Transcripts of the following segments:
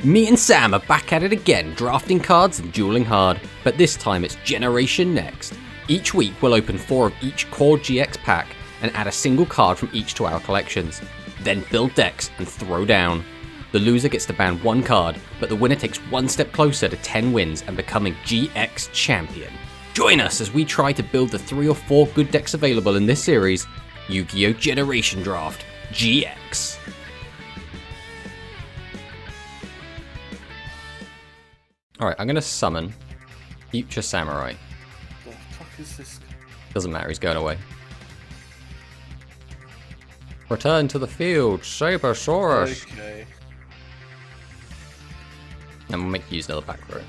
Me and Sam are back at it again, drafting cards and dueling hard, but this time it's Generation Next. Each week we'll open 4 of each core GX pack and add a single card from each to our collections. Then build decks and throw down. The loser gets to ban 1 card, but the winner takes 1 step closer to 10 wins and becoming GX champion. Join us as we try to build the 3 or 4 good decks available in this series, Yu-Gi-Oh! Generation Draft GX. Alright, I'm going to summon Future Samurai. The fuck is this? Doesn't matter, he's going away. Return to the field, Sabersaurus. Okay. And we'll make you use another back row.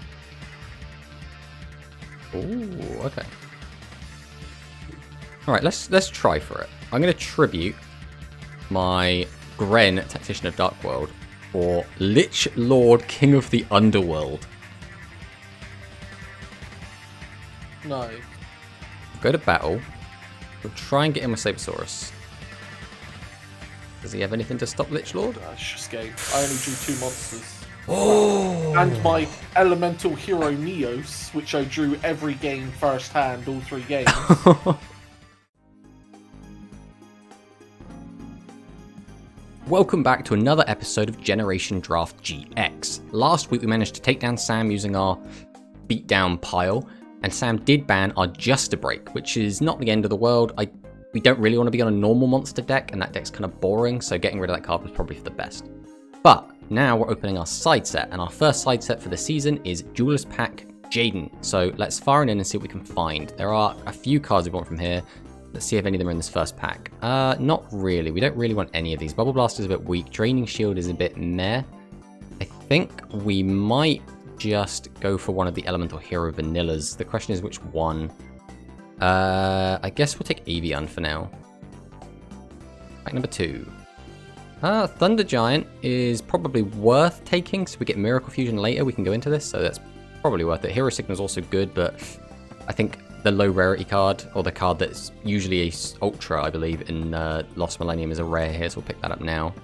Ooh, okay. Alright, let's try for it. I'm going to tribute my Gren, Tactician of Dark World, for Lich Lord, King of the Underworld. No. Go to battle. We'll try and get him a Sabersaurus. Does he have anything to stop Lich Lord? Just go. I only drew 2 monsters. Oh! And my elemental hero Neos, which I drew every game first hand, all 3 games. Welcome back to another episode of Generation Draft GX. Last week we managed to take down Sam using our beatdown pile, and Sam did ban our Juster Break, which is not the end of the world. We don't really want to be on a normal monster deck, and that deck's kind of boring, so getting rid of that card was probably for the best. But now we're opening our side set, and our first side set for the season is Duelist Pack Jaden. So let's fire it in and see what we can find. There are a few cards we want from here. Let's see if any of them are in this first pack. Not really. We don't really want any of these. Bubble Blast is a bit weak. Draining Shield is a bit meh. I think we might just go for one of the Elemental Hero Vanillas. The question is which one. I guess we'll take Avian for now. Pack number 2. Thunder Giant is probably worth taking, so we get Miracle Fusion later. We can go into this, so that's probably worth it. Hero Signal is also good, but I think the low rarity card, or the card that's usually a Ultra, I believe, in Lost Millennium is a rare here, so we'll pick that up now.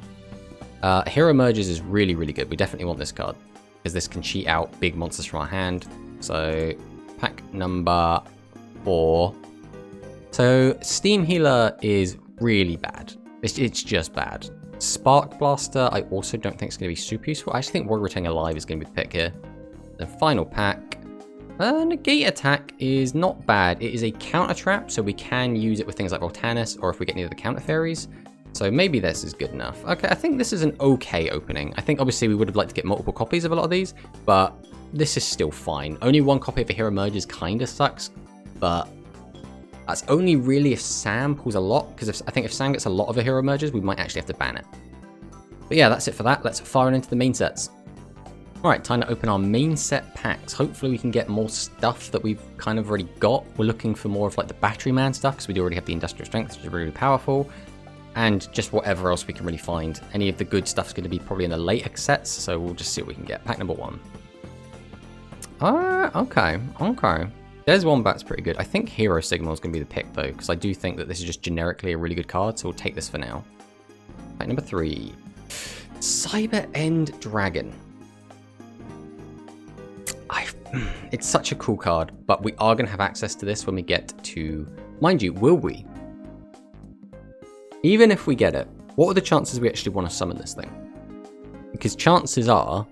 Hero Merges is really, really good. We definitely want this card, because this can cheat out big monsters from our hand. So, pack number 4. So, Steam Healer is really bad. It's just bad. Spark Blaster, I also don't think it's going to be super useful. I actually think Warrior Returning Alive is going to be the pick here. The final pack. Negate Attack is not bad. It is a counter trap, so we can use it with things like Voltanis, or if we get any of the counter fairies. So maybe this is good enough. Okay, I think this is an okay opening. I think obviously we would have liked to get multiple copies of a lot of these, but this is still fine. Only 1 copy of a Hero Merges kind of sucks, but that's only really if Sam pulls a lot, because I think if Sam gets a lot of a Hero Merges, we might actually have to ban it. But yeah, that's it for that. Let's fire it into the main sets. Alright, time to open our main set packs. Hopefully we can get more stuff that we've kind of already got. We're looking for more of like the Battery Man stuff, because we do already have the Industrial Strength, which is really powerful. And just whatever else we can really find. Any of the good stuff's going to be probably in the later sets, so we'll just see what we can get. Pack number 1. Okay. There's Wombat's pretty good. I think Hero Signal is going to be the pick though, because I do think that this is just generically a really good card, so we'll take this for now. Pack number 3. Cyber End Dragon. It's such a cool card, but we are going to have access to this when we get to... Mind you, will we? Even if we get it, what are the chances we actually want to summon this thing? Because chances are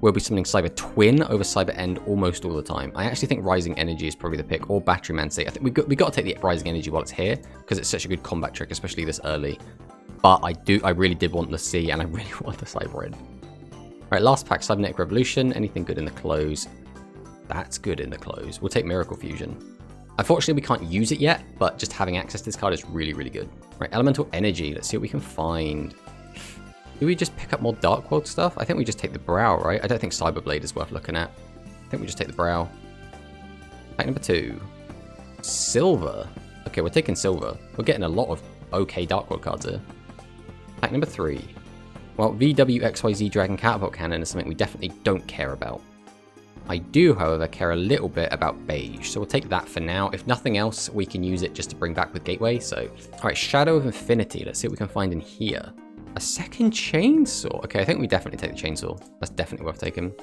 we'll be summoning Cyber Twin over Cyber End almost all the time. I actually think Rising Energy is probably the pick, or Battery Man State. I think we got to take the Rising Energy while it's here, because it's such a good combat trick, especially this early. But I really did want the C, and I really want the Cyber End. Alright, last pack, Cybernetic Revolution. Anything good in the close? That's good in the close. We'll take Miracle Fusion. Unfortunately, we can't use it yet, but just having access to this card is really, really good. Right, Elemental Energy. Let's see what we can find. Do we just pick up more Dark World stuff? I think we just take the Brow, right? I don't think Cyberblade is worth looking at. I think we just take the Brow. Pack number 2. Silver. Okay, we're taking Silver. We're getting a lot of okay Dark World cards here. Pack number 3. Well, VWXYZ Dragon Catapult Cannon is something we definitely don't care about. I do, however, care a little bit about Beige, so we'll take that for now. If nothing else, we can use it just to bring back with Gateway, so... Alright, Shadow of Infinity. Let's see what we can find in here. A second chainsaw. Okay, I think we definitely take the chainsaw. That's definitely worth taking.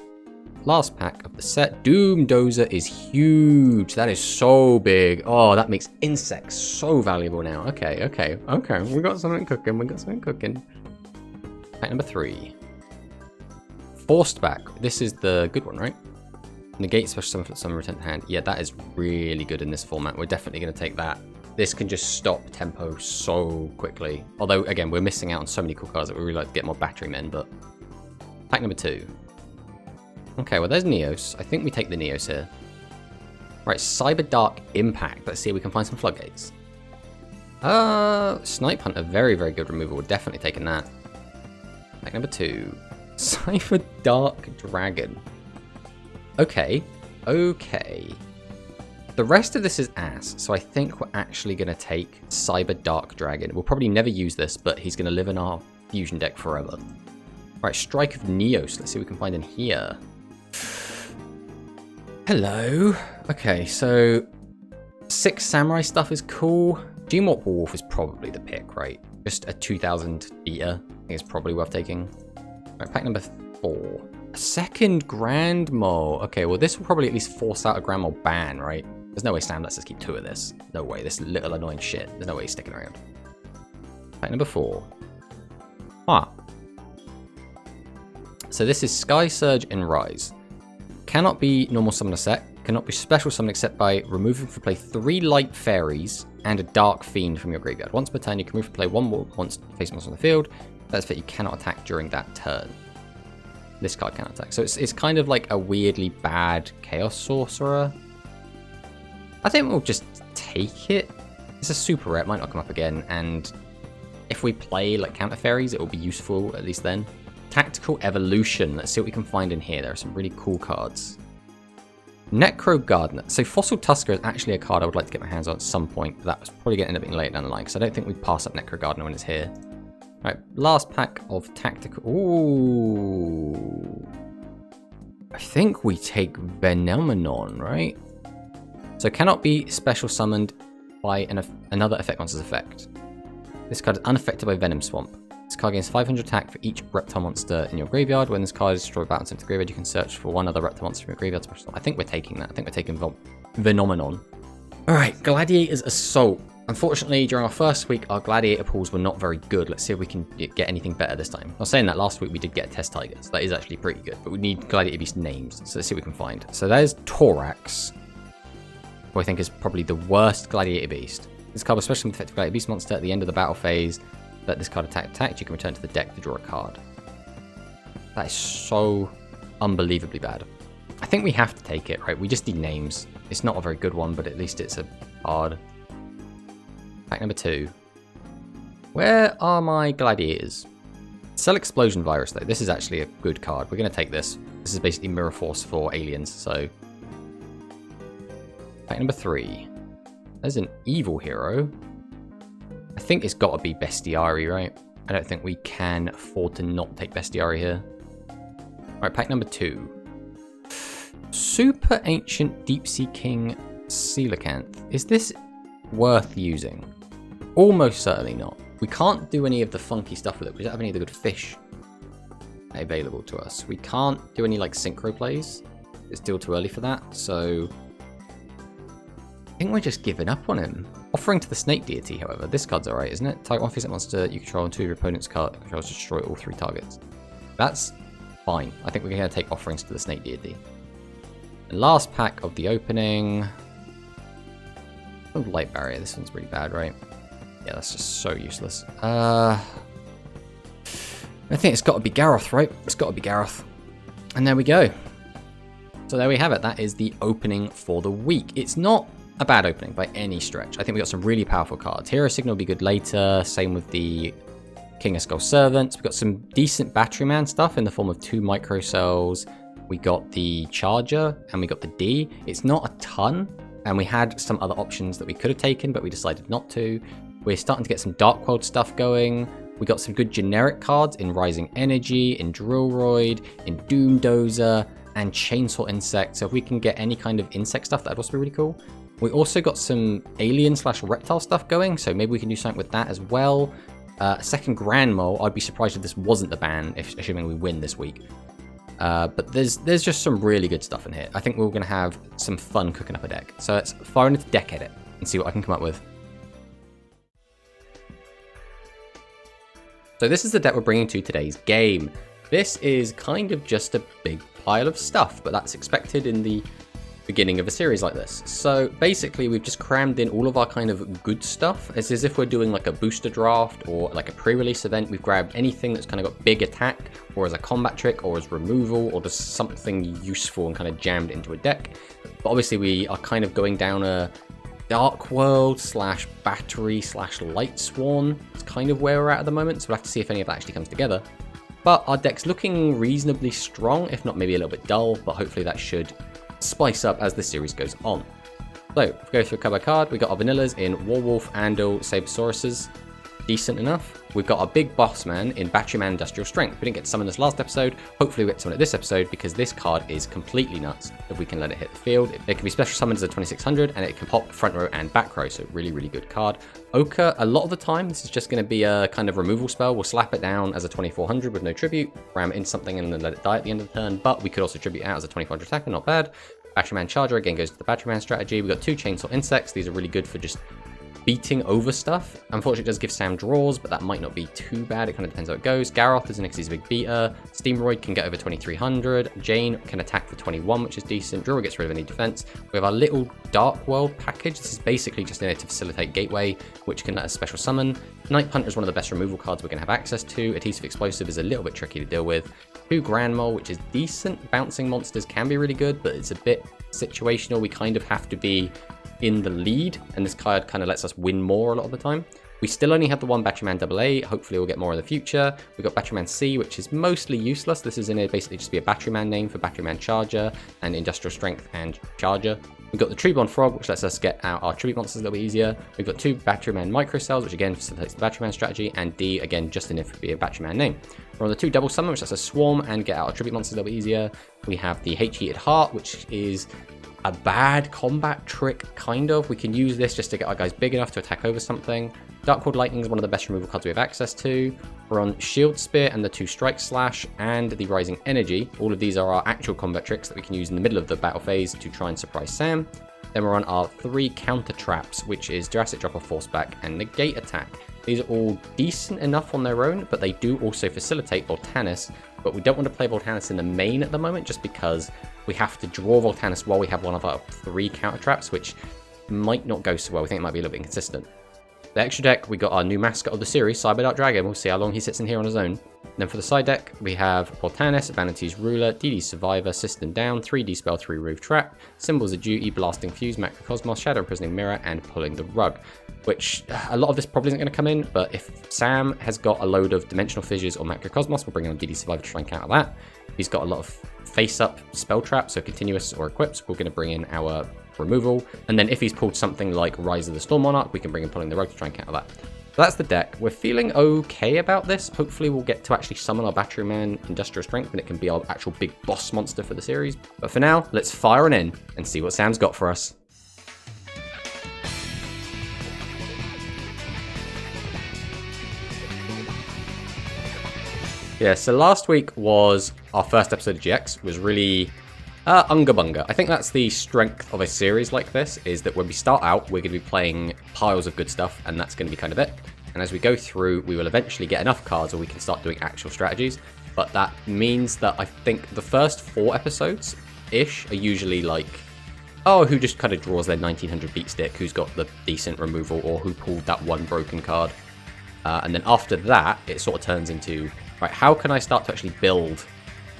Last pack of the set. Doomdozer is huge. That is so big. Oh, that makes insects so valuable now. Okay. We got something cooking. Pack number 3. Forced back. This is the good one, right? Negate special summon return to hand. Yeah, that is really good in this format. We're definitely going to take that. This can just stop tempo so quickly. Although, again, we're missing out on so many cool cards that we really like to get more battery men, but... Pack number 2. Okay, well, there's Neos. I think we take the Neos here. Right, Cyber Dark Impact. Let's see if we can find some floodgates. Snipe Hunter, very, very good removal. We're definitely taking that. Pack number 2. Cyber Dark Dragon. Okay. The rest of this is ass, so I think we're actually going to take Cyber Dark Dragon. We'll probably never use this, but he's going to live in our fusion deck forever. Right, Strike of Neos. Let's see what we can find in here. Hello. Okay, so 6 samurai stuff is cool. Gmorp Wolf is probably the pick, right? Just a 2000 beater. I think it's probably worth taking. Right, pack number 4. A second Grand Mole. Okay, well, this will probably at least force out a Grand Mole ban, right? There's no way Sam lets us keep 2 of this. No way. This little annoying shit. There's no way he's sticking around. Pack number 4. So this is Sky Surge and Rise. Cannot be normal summon a set. Cannot be special summon except by removing from play 3 light fairies and a dark fiend from your graveyard. Once per turn, you can remove from play 1 once face monster on the field. That's fit. You cannot attack during that turn. This card cannot attack. So it's kind of like a weirdly bad Chaos Sorcerer. I think we'll just take it. It's a super rare. It might not come up again. And if we play like counter fairies, it will be useful at least then. Tactical Evolution. Let's see what we can find in here. There are some really cool cards. Necro Gardener. So Fossil Tusker is actually a card I would like to get my hands on at some point. But that was probably going to end up being later down the line. Because I don't think we'd pass up Necro Gardener when it's here. Right, last pack of tactical. Ooh. I think we take Venomenon, right? So cannot be special summoned by another effect monster's effect. This card is unaffected by Venom Swamp. This card gains 500 attack for each reptile monster in your graveyard. When this card is destroyed by balance into the graveyard, you can search for one other reptile monster from your graveyard. I think we're taking that. I think we're taking Venomenon. Alright, Gladiator's Assault. Unfortunately, during our first week, our Gladiator pools were not very good. Let's see if we can get anything better this time. I was saying that last week we did get Test Tigers. That is actually pretty good, but we need Gladiator Beast names. So let's see what we can find. So there's Thorax, who I think is probably the worst Gladiator Beast. This card was special with effective Gladiator Beast monster at the end of the battle phase. Let this card attacked, you can return to the deck to draw a card. That is so unbelievably bad. I think we have to take it, right? We just need names. It's not a very good one, but at least it's a card. Pack number 2. Where are my gladiators? Cell Explosion Virus, though. This is actually a good card. We're going to take this. This is basically Mirror Force for aliens, so... Pack number 3. There's an evil hero. I think it's got to be Bestiari, right? I don't think we can afford to not take Bestiari here. Alright, pack number 2. Super Ancient Deep Sea King Coelacanth. Is this worth using? Almost certainly not. We can't do any of the funky stuff with it. We don't have any of the good fish available to us. We can't do any like synchro plays. It's still too early for that, so I think we're just giving up on him. Offering to the Snake Deity, however, this card's alright, isn't it? Target one face monster you control and 2 of your opponent's card controls to destroy all 3 targets. That's fine. I think we're going to take offerings to the Snake Deity. The last pack of the opening. Oh, Light Barrier. This one's really bad, right? Yeah, that's just so useless. I think it's got to be Garroth, right? It's got to be Garroth. And there we go. So there we have it. That is the opening for the week. It's not a bad opening by any stretch. I think we got some really powerful cards. Hero Signal will be good later. Same with the King of Skull Servants. We've got some decent Batteryman stuff in the form of 2 Micro Cells. We got the Charger and we got the D. It's not a ton. And we had some other options that we could have taken, but we decided not to. We're starting to get some Dark World stuff going. We got some good generic cards in Rising Energy, in Drillroid, in Doomdozer, and Chainsaw Insect. So if we can get any kind of insect stuff, that'd also be really cool. We also got some alien/reptile stuff going, so maybe we can do something with that as well. Second Grand Mole, I'd be surprised if this wasn't the ban, assuming we win this week. But there's just some really good stuff in here. I think we're going to have some fun cooking up a deck. So let's fire into deck edit and see what I can come up with. So this is the deck we're bringing to today's game. This is kind of just a big pile of stuff, but that's expected in the beginning of a series like this. So basically we've just crammed in all of our kind of good stuff. It's as if we're doing like a booster draft or like a pre-release event. We've grabbed anything that's kind of got big attack or as a combat trick or as removal or just something useful and kind of jammed into a deck. But obviously we are kind of going down a Dark World / Battery / Light Sworn. It's kind of where we're at the moment, so we'll have to see if any of that actually comes together. But our deck's looking reasonably strong, if not maybe a little bit dull, but hopefully that should spice up as the series goes on. So, if we go through card by card, we got our vanillas in Warwolf, Andal, Sabosauruses. Decent enough. We've got our big boss man in Batteryman Industrial Strength. We didn't get to summon this last episode. Hopefully we get to summon it this episode because this card is completely nuts if we can let it hit the field. It can be special summoned as a 2600 and it can pop front row and back row, so really, really good card. Ochre, a lot of the time, this is just going to be a kind of removal spell. We'll slap it down as a 2400 with no tribute, ram it in something and then let it die at the end of the turn, but we could also tribute out as a 2400 attacker, not bad. Batteryman Charger, again, goes to the Batteryman strategy. We've got 2 Chainsaw Insects. These are really good for just beating over stuff. Unfortunately, it does give Sam draws, but that might not be too bad. It kind of depends how it goes. Garroth is an he's a big beater. Steamroid can get over 2300. Jane can attack for 21, which is decent. Draw gets rid of any defense. We have our little Dark World package. This is basically just in there to facilitate Gateway, which can let us special summon. Night Punter is one of the best removal cards we're going to have access to. Adhesive Explosive is a little bit tricky to deal with. 2 Grand Mole, which is decent. Bouncing monsters can be really good, but it's a bit situational. We kind of have to be in the lead, and this card kind of lets us win more a lot of the time. We still only have the one Batteryman AA. Hopefully we'll get more in the future. We've got Batteryman C, which is mostly useless. This is in it basically just be a Batteryman name for Batteryman Charger and Industrial Strength and Charger. We've got the Tribon Frog, which lets us get out our tribute monsters a little bit easier. We've got 2 Batteryman Microcells, which again facilitates the Batteryman strategy, and D, again, just enough to be a Batteryman name. We're on the 2 Double Summon, which lets us swarm and get out our tribute monsters a little bit easier. We have the H-Heated Heart, which is a bad combat trick, kind of. We can use this just to get our guys big enough to attack over something. Dark World Lightning is one of the best removal cards we have access to. We're on Shield Spear and the 2 Strike Slash and the Rising Energy. All of these are our actual combat tricks that we can use in the middle of the battle phase to try and surprise Sam. Then we're on our 3 Counter Traps, which is Jurassic Drop or Force Back and Negate Attack. These are all decent enough on their own, but they do also facilitate Voltanis. But we don't want to play Voltanis in the main at the moment, just because we have to draw Voltanis while we have one of our 3 counter traps, which might not go so well. We think it might be a little bit inconsistent. The extra deck, we got our new mascot of the series, Cyber Dark Dragon. We'll see how long he sits in here on his own. And then for the side deck, we have Voltanis, Vanity's Ruler, DD Survivor, System Down, 3 Dispel, 3 Roof Trap, Symbols of Duty, Blasting Fuse, Macrocosmos, Shadow Imprisoning Mirror, and Pulling the Rug. Which, a lot of this probably isn't going to come in, but if Sam has got a load of Dimensional Fissures or Macrocosmos, we'll bring in DD Survivor to try and counter that. If he's got a lot of face-up spell traps, so continuous or equips, we're going to bring in our removal. And then if he's pulled something like Rise of the Storm Monarch, we can bring in Pulling the Rug to try and counter that. So that's the deck. We're feeling okay about this. Hopefully we'll get to actually summon our Batteryman Industrial Strength and it can be our actual big boss monster for the series. But for now, let's fire on in and see what Sam's got for us. Yeah, so last week was our first episode of GX, was really Unga Bunga. I think that's the strength of a series like this, is that when we start out, we're going to be playing piles of good stuff, and that's going to be kind of it. And as we go through, we will eventually get enough cards where we can start doing actual strategies. But that means that I think the first 4 episodes-ish are usually like, oh, who just kind of draws their 1900 beat stick, who's got the decent removal, or who pulled that one broken card. And then after that, it sort of turns into, right, how can I start to actually build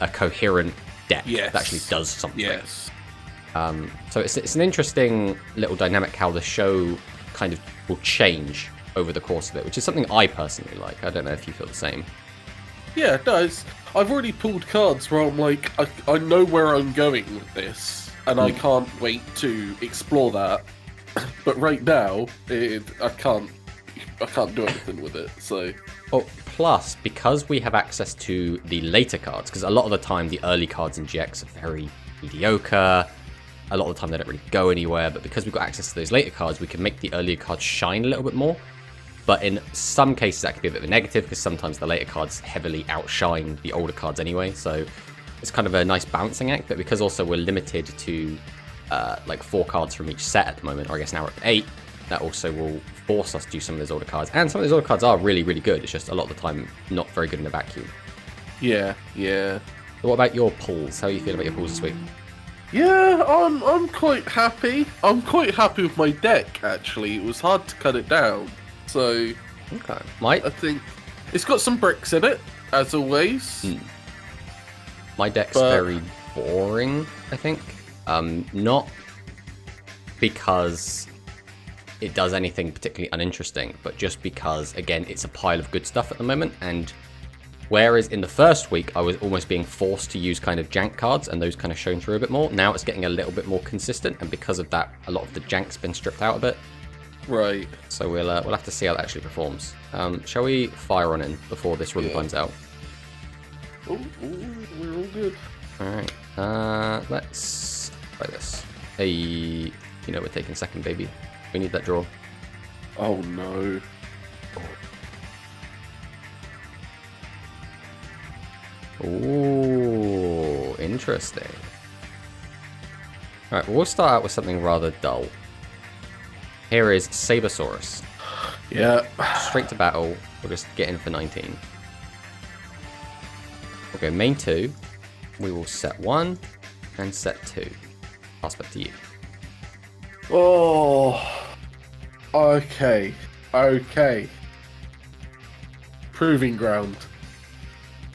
a coherent deck that actually does something? Yes. So it's an interesting little dynamic how the show kind of will change over the course of it, which is something I personally like. I don't know if you feel the same. Yeah, it does. I've already pulled cards where I'm like, I know where I'm going with this, and I can't wait to explore that. But right now, I can't do anything with it, so... Oh, plus, because we have access to the later cards, because a lot of the time the early cards in GX are very mediocre, a lot of the time they don't really go anywhere, but because we've got access to those later cards, we can make the earlier cards shine a little bit more. but in some cases that could be a bit of a negative because sometimes the later cards heavily outshine the older cards anyway, so it's kind of a nice balancing act. But because also we're limited to like 4 cards from each set at the moment, or I guess now we're at 8, that also will force us to do some of those older cards. And some of those older cards are really, really good. It's just a lot of the time not very good in a vacuum. Yeah, yeah. So what about your pulls? How are you feeling about your pulls this week? Yeah, I'm quite happy. I'm quite happy with my deck, actually. It was hard to cut it down. So, Okay. I think it's got some bricks in it, as always. My deck's very boring, I think. Not because it does anything particularly uninteresting, but just because, again, it's a pile of good stuff at the moment. And whereas in the first week, I was almost being forced to use kind of jank cards, and those kind of shone through a bit more. Now it's getting a little bit more consistent, and because of that, a lot of the jank's been stripped out a bit. Right. So we'll have to see how that actually performs. Shall we fire on in before this run runs out? Oh, we're all good. Alright, let's try this. Hey, you know we're taking second, baby. We need that draw. Oh no. Ooh, interesting. Alright, well, we'll start out with something rather dull. Here is Tomatosaurs. Yeah. Straight to battle. We'll just get in for 19. We'll go main 2. We will set 1 and set 2. Pass back to you. Oh. Okay. Okay. Proving ground.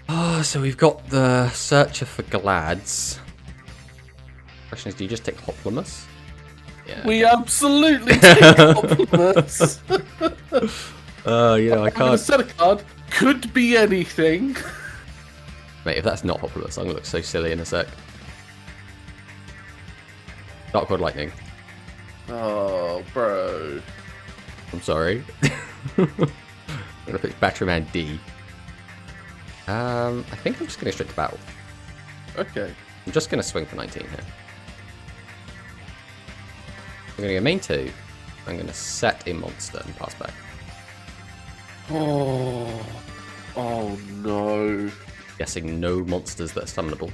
Ah, so we've got the Searcher for Glads. Question is, do you just take Hoplomous? Yeah. We absolutely take compliments. You know, I I'm gonna can't. set a card. Could be anything. Mate, if that's not Hoplomous, I'm gonna look so silly in a sec. Dark Rod Lightning. Oh, bro. I'm sorry. I'm gonna pick Battery Man D. I think I'm just gonna straight to battle. Okay. I'm just gonna swing for 19 here. I'm gonna go main 2. I'm gonna set a monster and pass back. Oh. Oh no. Guessing no monsters that are summonable.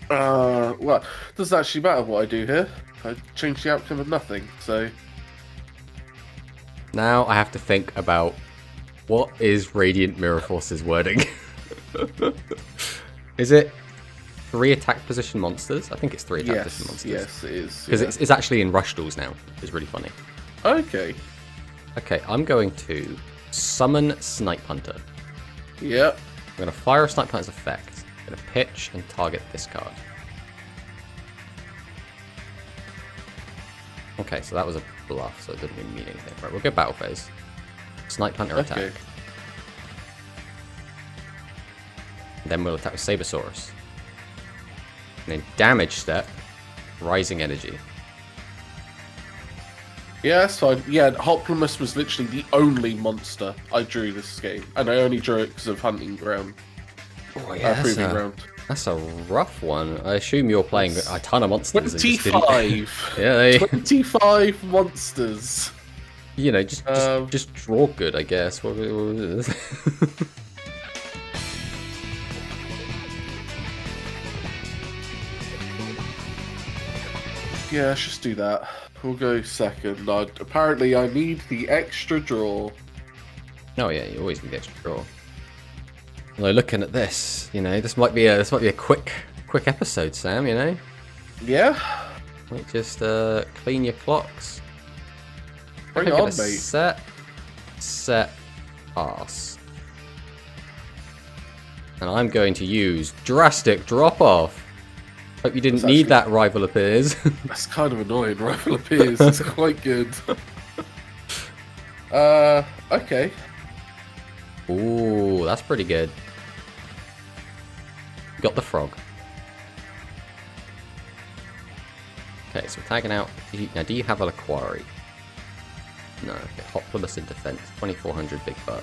Well, doesn't actually matter what I do here. I changed the outcome of nothing, so. Now I have to think about what is Radiant Mirror Force's wording. Is it 3 attack position monsters? I think it's 3 attack position monsters. Yes, it is. Because it's actually in Rush Duels now. It's really funny. Okay. Okay, I'm going to summon Snipe Hunter. Yep. I'm going to fire a Snipe Hunter's effect. I'm going to pitch and target this card. Okay, so that was a bluff, so it didn't really mean anything. Right, we'll go battle phase. Snipe Hunter attack. Then we'll attack with Sabersaurus. And then damage step, Rising Energy. Yeah, that's fine. Yeah, Hoplomous was literally the only monster I drew this game. And I only drew it because of Hunting Ground. Oh, yeah, Proving Ground. That's a rough one. I assume you're playing a ton of monsters. 25! Yeah, 25 monsters! You know, just draw good, I guess. What is this? Yeah, let's just do that. We'll go second. Apparently, I need the extra draw. Oh yeah, you always need the extra draw. Although looking at this, you know, this might be a quick episode, Sam. You know. Yeah. Might just clean your clocks. Bring it on, mate. Set, pass. And I'm going to use Drastic Drop Off. Hope you didn't need that Rival Appears. That's kind of annoying, Rival Appears. It's quite good. Okay. Ooh, that's pretty good. Got the frog. Okay, so we're tagging out. Now, do you have a quarry? No. Okay, Hoplomous in defense. 2400 big butt.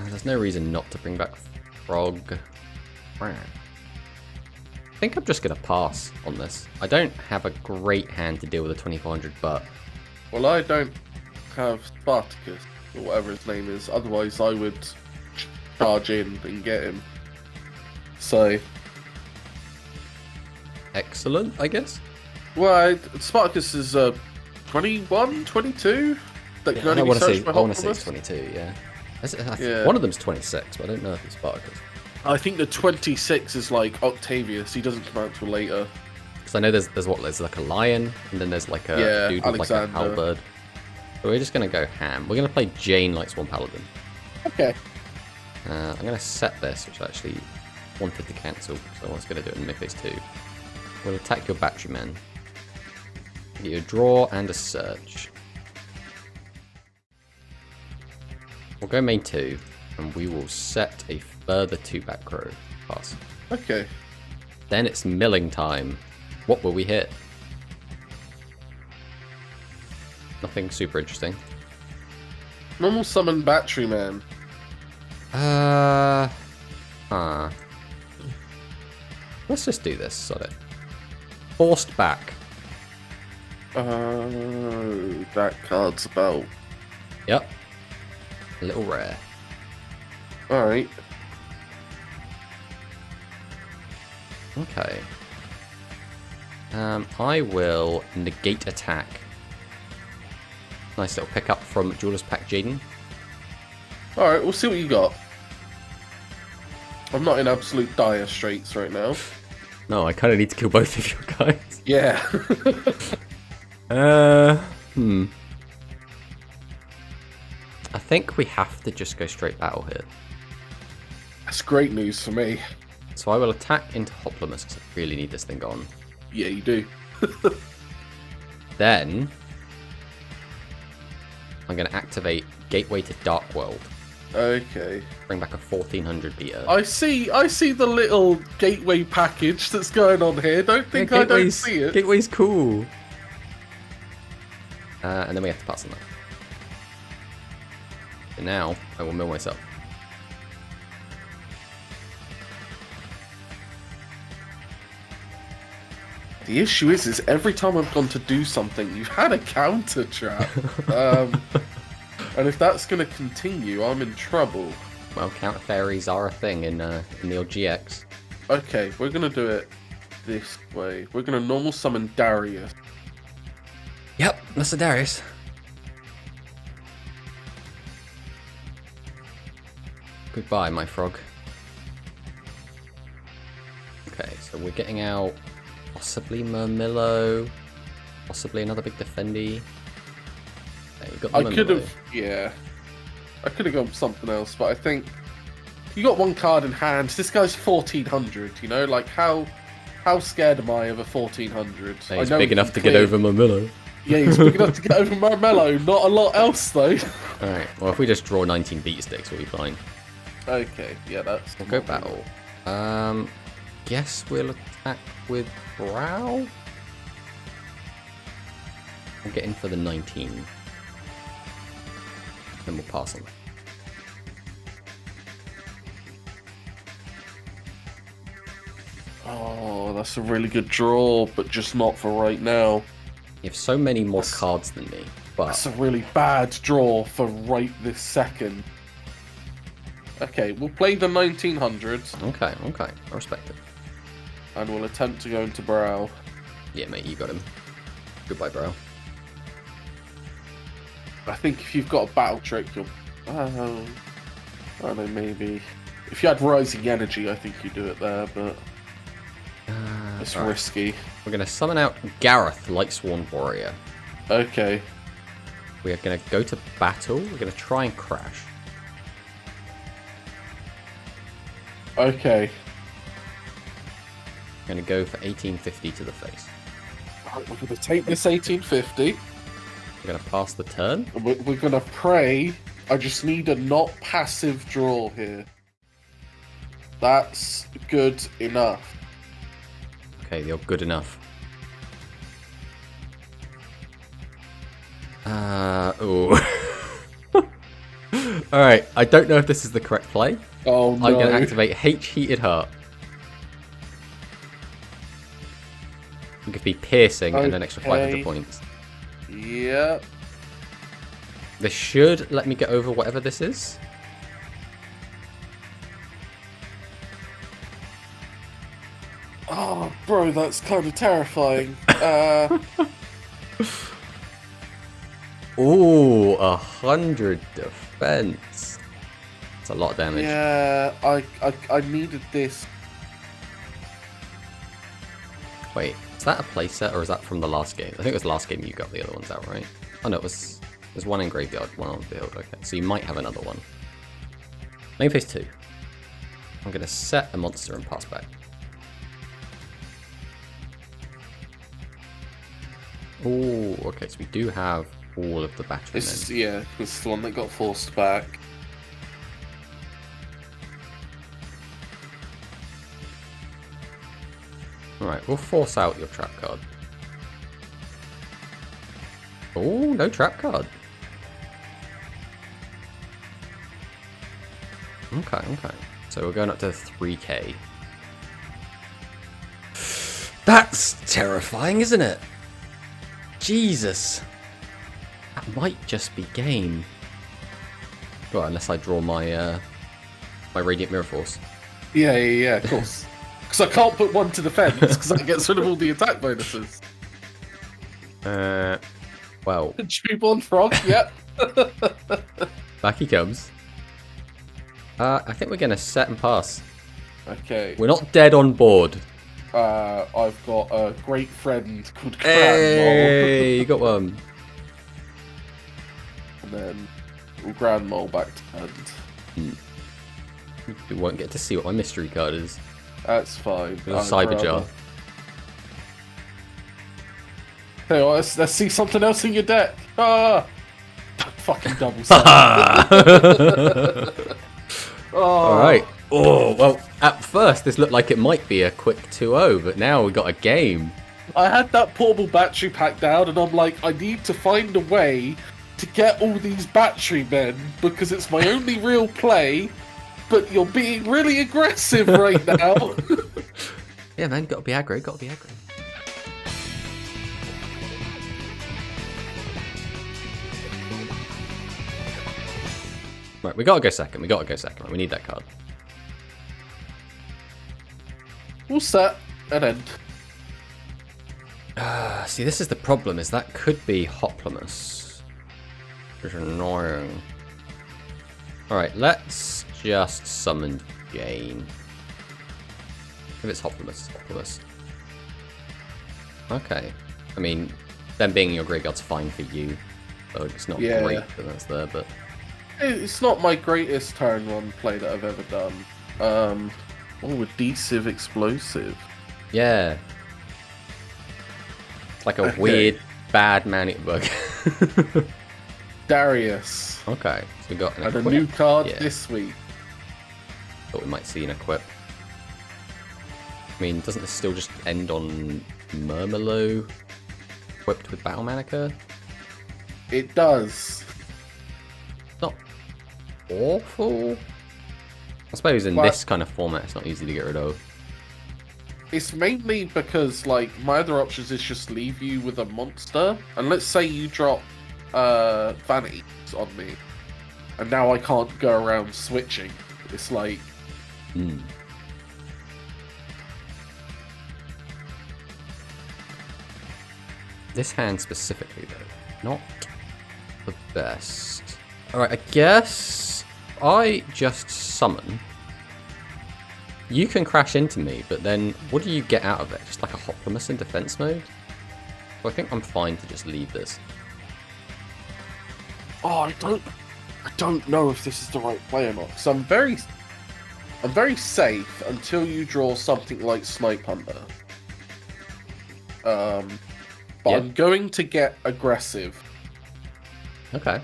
There's no reason not to bring back frog. think I'm just going to pass on this. I don't have a great hand to deal with a 2400, but... Well, I don't have Spartacus, or whatever his name is. Otherwise, I would charge in and get him. So... Excellent, I guess. Well, Spartacus is 21, 22? That can I only be want to searched say, by I want to say Optimus? 22, yeah. Yeah. One of them's 26, but I don't know if it's Spartacus. I think the 26 is like Octavius. He doesn't come out till later. Because I know there's like a lion, and then there's like a dude with like a Alexander. halberd. So we're just going to go ham. We're going to play Jane like Swan Paladin. Okay. I'm going to set this, which I actually wanted to cancel, so I was going to do it in mid phase 2. We'll attack your battery man. Get you a draw and a search. We'll go main 2, and we will set a further 2 back row. Pass. Okay. Then it's milling time. What will we hit? Nothing super interesting. Normal summon Battery Man. Let's just do this, sod it. Forced back. That card's about. Yep. A little rare. Alright. Okay. I will negate attack. Nice little pickup from Jeweler's Pack Jaden. Alright, we'll see what you got. I'm not in absolute dire straits right now. No, I kind of need to kill both of you guys. Yeah. I think we have to just go straight battle here. That's great news for me. So I will attack into Hoplimus because I really need this thing gone. Yeah, you do. Then I'm going to activate Gateway to Dark World. Okay. Bring back a 1400 beater. I see the little gateway package that's going on here. Don't think I don't see it. Gateway's cool. And then we have to pass on that. And now I will mill myself. The issue is every time I've gone to do something, you've had a counter trap. And if that's going to continue, I'm in trouble. Well, counter fairies are a thing in the old GX. Okay, we're going to do it this way. We're going to normal summon Darius. Yep, that's a Darius. Goodbye, my frog. Okay, so we're getting out possibly Murmillo, possibly another big Defendy. Okay, you got the I could Murmillo. have, yeah. I could have gone for something else, but I think you got one card in hand. This guy's 1400, you know? Like, how scared am I of a 1400? Hey, he's I know big he enough can to get clear- over Murmillo. Yeah, he's big enough to get over Marmello. Not a lot else, though. Alright, well, if we just draw 19 beat sticks, we'll be fine. Okay, yeah, that's... We'll go battle. Guess we'll attack with Brow? We'll get in for the 19. Then we'll pass on that. Oh, that's a really good draw, but just not for right now. You have so many more cards than me, but... That's a really bad draw for right this second. Okay, we'll play the 1900s, Okay, I respect it. and we'll attempt to go into Brow. Yeah, mate, you got him. Goodbye, bro. I think if you've got a battle trick, you'll... I don't know, maybe... If you had Rising Energy, I think you'd do it there, but... It's alright. risky. We're going to summon out Gareth, Lightsworn Warrior. Okay. We are going to go to battle. We're going to try and crash. Okay. We're going to go for 1850 to the face. Right, we're going to take this 1850. We're going to pass the turn. And we're going to pray. I just need a not passive draw here. That's good enough. Okay, you're good enough. Oh. Alright, I don't know if this is the correct play. Oh no. I'm going to activate H Heated Heart. piercing and an extra 500 points. Yeah. This should let me get over whatever this is. Oh, bro, that's kind of terrifying. Ooh, 100 defense. That's a lot of damage. Yeah, I needed this. Wait, is that a playset or is that from the last game? I think it was the last game you got the other ones out, right? Oh no, there's one in graveyard, one on field. Okay, so you might have another one. Main phase 2. I'm gonna set a monster and pass back. Oh, okay, so we do have all of the battery. Yeah, this is the one that got forced back. Alright, we'll force out your trap card. Oh, no trap card. Okay, okay. So we're going up to 3k. That's terrifying, isn't it? Jesus. That might just be game. Well, unless I draw my my Radiant Mirror Force. Yeah, of course. Because I can't put one to defense, because that gets rid of all the attack bonuses. Well. Chew-born frog, yep. Back he comes. I think we're going to set and pass. Okay. We're not dead on board. I've got a great friend called Cranmole. Hey, you got one. And then Grandmole back to hand. You won't get to see what my mystery card is. That's fine. There's a Cyber Jar. Hey, let's see something else in your deck. Ah! Fucking double set. Oh. Alright. Oh, well, at first this looked like it might be a quick 2-0, but now we got a game. I had that portable battery pack down, and I'm like, I need to find a way to get all these battery men, because it's my only real play, but you're being really aggressive right now. Yeah, man, gotta be aggro, gotta be aggro. Right, we gotta go second, Right, we need that card. We'll set and end. See, this is the problem, is that could be Hoplomous. Which is annoying. Alright, let's just summon Jane. If it's Hoplomous, Hoplomous. Okay. I mean, them being in your graveyard's fine for you. So it's not great that that's there, but... It's not my greatest turn 1 play that I've ever done. Oh, adhesive explosive. Yeah. It's like a weird, bad manic bug. Darius. Okay, so we got an and a new card this week. Thought we might see an equip. I mean, doesn't this still just end on Murmelo equipped with Battle Manica? It does. Not awful. I suppose in this kind of format, it's not easy to get rid of. It's mainly because, like, my other options is just leave you with a monster, and let's say you drop Vanities on me, and now I can't go around switching. It's like... This hand specifically, though, not the best. Alright, I guess I just summon. You can crash into me, but then what do you get out of it? Just like a Hoplomous in defense mode? So I think I'm fine to just leave this. Oh, I don't know if this is the right play or not. So I'm very safe until you draw something like Snipe Hunter. But I'm going to get aggressive. Okay.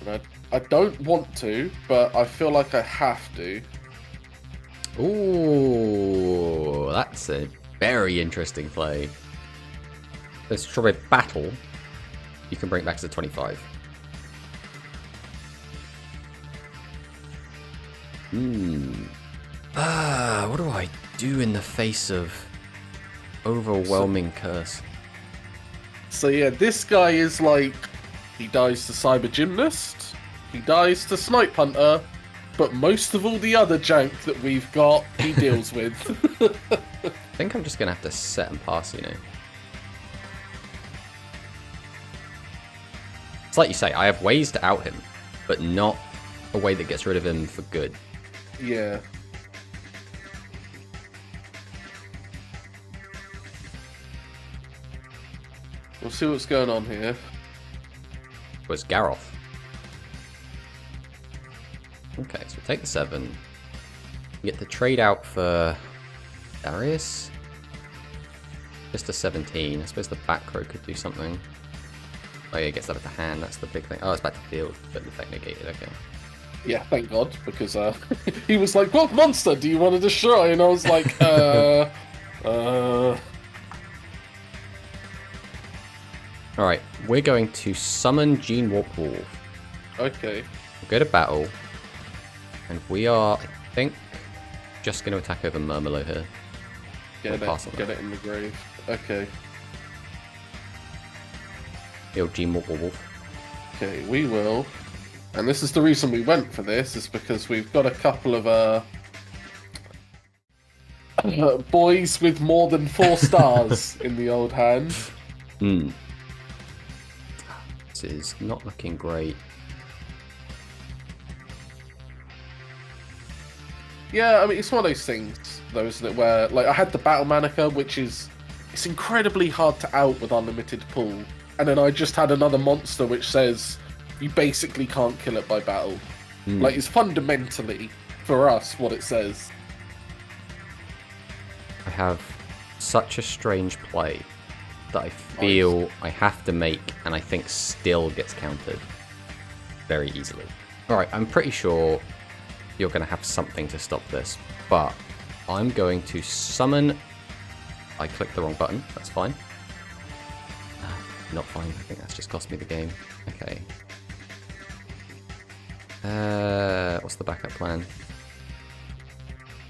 And I don't want to, but I feel like I have to. Ooh, that's a very interesting play. Let's try a battle. You can bring it back to 25. What do I do in the face of overwhelming curse. So yeah, this guy is like, he dies to Cyber Gymnast, he dies to Snipe Hunter, but most of all the other jank that we've got, he deals with. I think I'm just going to have to set and pass, you know. It's like you say, I have ways to out him, but not a way that gets rid of him for good. Yeah. We'll see what's going on here. Was Garroth. Okay, so we'll take the 7. We get the trade out for Darius. Just a 17. I suppose the back row could do something. Oh yeah, it gets that with the hand, that's the big thing. Oh, it's back to field, but the effect negated, okay. Yeah, thank God, because he was like, what monster do you want to destroy? And I was like, Alright, we're going to summon Gene Warp Wolf. Okay. We'll go to battle. And we are, I think, just going to attack over Murmelo here. Get it in the grave. Okay. Yo, Gene Warp Wolf. Okay, we will. And this is the reason we went for this, is because we've got a couple of boys with more than 4 stars in the old hand. Hmm. This is not looking great. Yeah, I mean, it's one of those things, though, isn't it, where, like, I had the Battle Manica, which is, it's incredibly hard to out with unlimited pool, and then I just had another monster which says you basically can't kill it by battle. Like, it's fundamentally, for us, what it says. I have such a strange play that I feel I have to make, and I think still gets countered very easily. Alright, I'm pretty sure you're going to have something to stop this, but I'm going to summon... I clicked the wrong button, that's fine. Not fine, I think that's just cost me the game. Okay. What's the backup plan?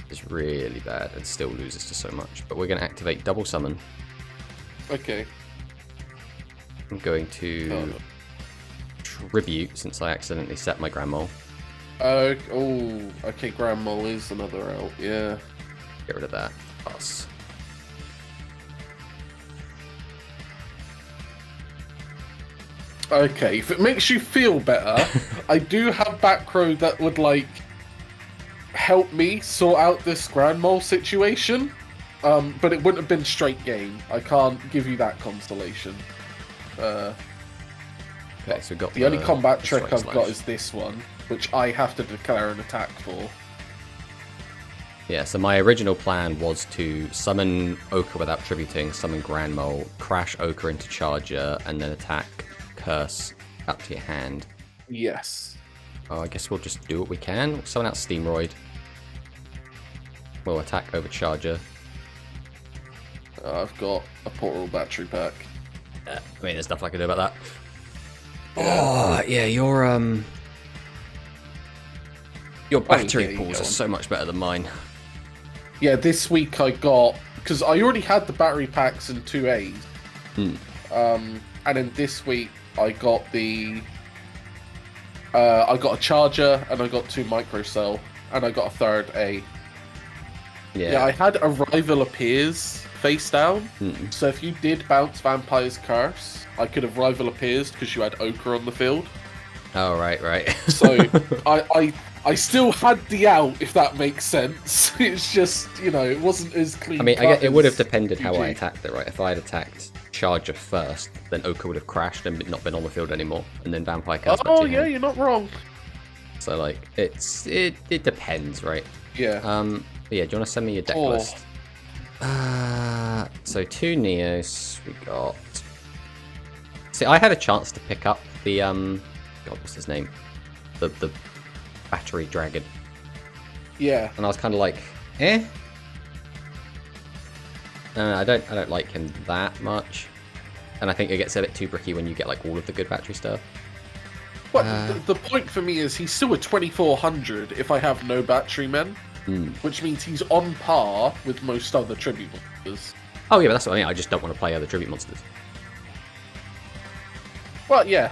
It's really bad and still loses to so much, but we're going to activate double summon. Okay. I'm going to tribute, since I accidentally set my Grand Mole. Oh, okay, Grand Mole is another out, yeah. Get rid of that. Pass. Okay, if it makes you feel better, I do have back row that would, like, help me sort out this Grand Mole situation, but it wouldn't have been straight game. I can't give you that consolation. Okay, so we've got the only combat trick I've slash. got is this one, which I have to declare an attack for. Yeah, so my original plan was to summon Ochre without tributing, summon Grand Mole, crash Ochre into Charger, and then attack Curse up to your hand. Yes. Oh, I guess we'll just do what we can. We'll summon out Steamroid. We'll attack over Charger. I've got a portal battery pack. I mean, there's nothing I can do about that. Oh, yeah, your battery pools are so much better than mine. Yeah, this week I got... Because I already had the battery packs and 2As. And then this week I got the... I got a Charger, and I got 2 Microcell, and I got a 3rd A. Yeah, I had Arrival Appears face down, so if you did bounce Vampire's Curse, I could have Rival Appears because you had Ochre on the field. Oh, right. So I still had the out, if that makes sense. It's just, you know, it wasn't as clean. I mean, it would have depended how I attacked it, right? If I had attacked Charger first, then Ochre would have crashed and not been on the field anymore, and then Vampire Curse. Oh yeah, you're not wrong. So like, it depends, right? Yeah. But yeah, do you want to send me your deck list? So 2 Neos, we got... See, I had a chance to pick up the, God, what's his name? The Battery Dragon. Yeah. And I was kind of like, eh? I don't like him that much. And I think it gets a bit too bricky when you get like all of the good battery stuff. But the point for me is he's still a 2400 if I have no battery men. Which means he's on par with most other tribute monsters. Oh yeah, but that's what I mean. I just don't want to play other tribute monsters. Well, yeah.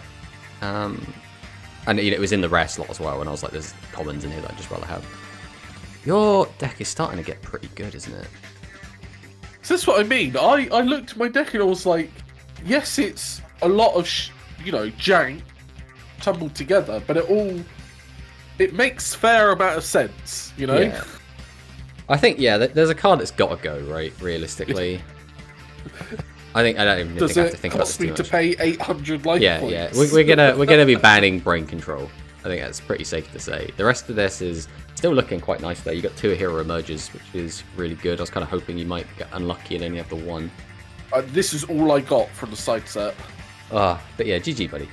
And it was in the rare slot as well, and I was like, there's commons in here that I'd just rather have. Your deck is starting to get pretty good, isn't it? So that's what I mean. I looked at my deck and I was like, yes, it's a lot of, jank tumbled together, but it makes fair amount of sense, Yeah. I think, there's a card that's got to go, right, realistically. I don't even think I have to think about this too much. Does it cost me to pay 800 life points? Yeah. We're gonna be banning brain control. I think that's pretty safe to say. The rest of this is still looking quite nice though. You got 2 hero emerges, which is really good. I was kind of hoping you might get unlucky and only have the 1. This is all I got from the side set. But yeah, GG, buddy.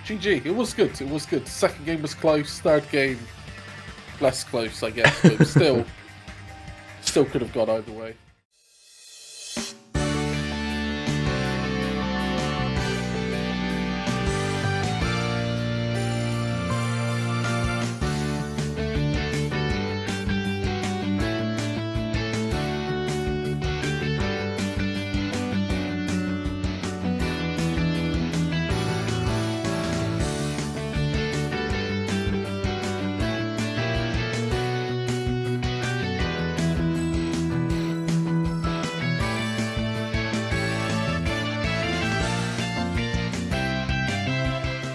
GG. It was good. It was good. Second game was close. Third game, less close, I guess. But still could have gone either way.